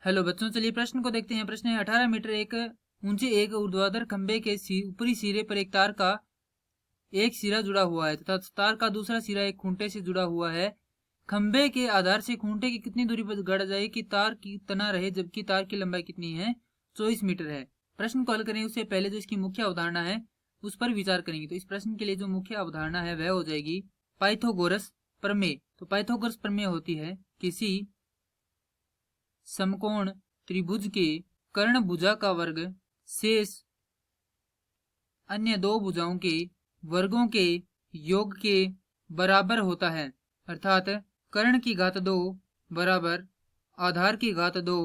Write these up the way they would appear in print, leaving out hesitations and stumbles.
Hello बच्चों, चलिए प्रश्न को देखते हैं। प्रश्न है 18 मीटर एक ऊंचे एक ऊर्ध्वाधर खंबे के ऊपरी सिरे पर एक तार का एक सिरा जुड़ा हुआ है तथा तार का दूसरा सिरा एक खूंटे से जुड़ा हुआ है। खंबे के आधार से खूंटे की कितनी दूरी पर गाड़ा जाए कि तार की तना रहे, जबकि तार की लंबाई कितनी है? 24 मीटर है। प्रश्न को हल करें उससे पहले जो इसकी मुख्य अवधारणा है उस पर विचार करेंगे। तो इस प्रश्न के लिए जो मुख्य अवधारणा है वह हो जाएगी पाइथागोरस प्रमेय। तो पाइथागोरस प्रमेय होती है किसी समकोण त्रिभुज के कर्ण भुजा का वर्ग शेष अन्य दो भुजाओं के वर्गों के योग के बराबर होता है, अर्थात कर्ण की घात 2 बराबर आधार की घात 2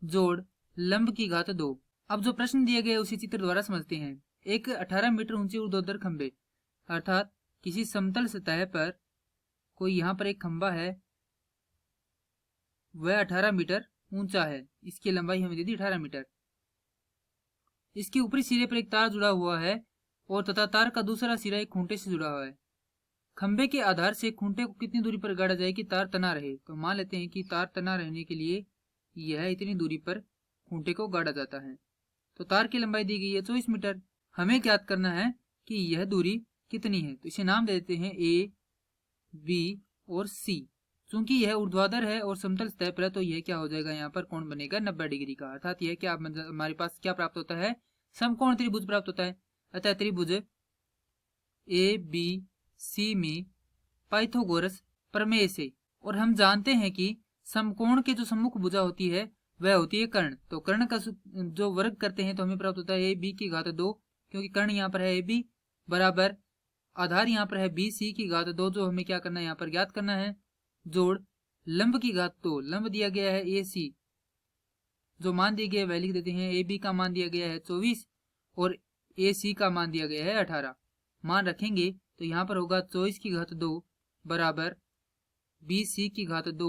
जोड़ लंब की घात 2। अब जो प्रश्न दिए गए उसी चित्र द्वारा समझते हैं। एक 18 मीटर ऊंचे ऊर्ध्वाधर खंबे, अर्थात किसी समतल सतह पर कोई यहाँ पर एक खंबा है, वह 18 मीटर ऊंचा है। इसकी लंबाई हमें दे दी 18 मीटर। इसके ऊपरी सिरे पर एक तार जुड़ा हुआ है और तथा तार का दूसरा सिरा एक खूंटे से जुड़ा हुआ है। खंबे के आधार से खूंटे को कितनी दूरी पर गाड़ा जाए कि तार तना रहे? तो मान लेते हैं कि तार तना रहने के लिए यह इतनी दूरी पर खूंटे को गाड़ा जाता है। तो तार की लंबाई दी गई है 24 मीटर। हमें ज्ञात करना है कि यह दूरी कितनी है। तो इसे नाम दे देते हैं ए, बी और सी। चूंकि यह ऊर्ध्वाधर है और समतल सतह पर है तो यह क्या हो जाएगा, यहाँ पर कोण बनेगा 90 डिग्री का। अर्थात यह क्या हमारे पास क्या प्राप्त होता है? समकोण त्रिभुज प्राप्त होता है। अतः त्रिभुज ए बी सी में पाइथागोरस प्रमेय से, और हम जानते हैं कि समकोण के जो सम्मुख भुजा होती है वह होती है कर्ण। तो कर्ण का जो वर्ग करते हैं तो हमें प्राप्त होता है ए बी की घात 2, क्योंकि कर्ण यहाँ पर है ए बी, बराबर आधार यहाँ पर है बी सी की घात 2, जो हमें क्या करना है यहाँ पर ज्ञात करना है, जोड़ लंब की घात 2। लंब दिया गया है ए सी, जो मान दिए गए वह लिख देते हैं। ए बी का मान दिया गया है 24 और ए सी का मान दिया गया है 18। मान रखेंगे तो यहाँ पर होगा 24 की घात 2 बराबर बी सी की घात 2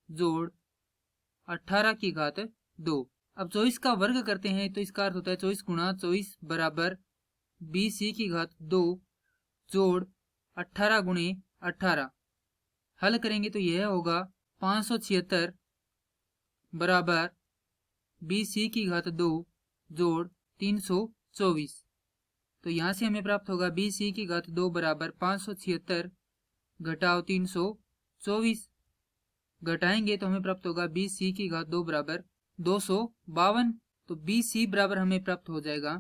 जोड़ 18 की घात 2। अब 24 का वर्ग करते हैं तो इसका अर्थ होता है 24 गुणा 24 बराबर बी सी की घात 2 जोड़ 18 गुणे 18। हल करेंगे तो यह होगा 576 बराबर बी सी की घात 2 जोड़ 324। तो यहाँ से हमें प्राप्त होगा बी सी की घात 2 बराबर 576 घटाओ 324। घटाएंगे तो हमें प्राप्त होगा बी सी की घात 2 बराबर 252। तो बी सी बराबर हमें प्राप्त हो जाएगा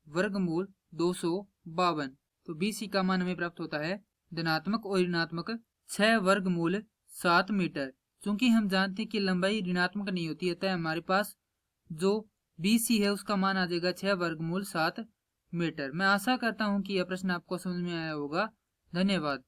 वर्गमूल 252। तो बी सी का मान हमें प्राप्त होता है धनात्मक और ऋणात्मक 6 वर्गमूल 7 मीटर। चूंकि हम जानते हैं कि लंबाई ऋणात्मक नहीं होती, अतः हमारे पास जो बी सी है उसका मान आ जाएगा 6 वर्गमूल 7 मीटर। मैं आशा करता हूं कि यह प्रश्न आपको समझ में आया होगा। धन्यवाद।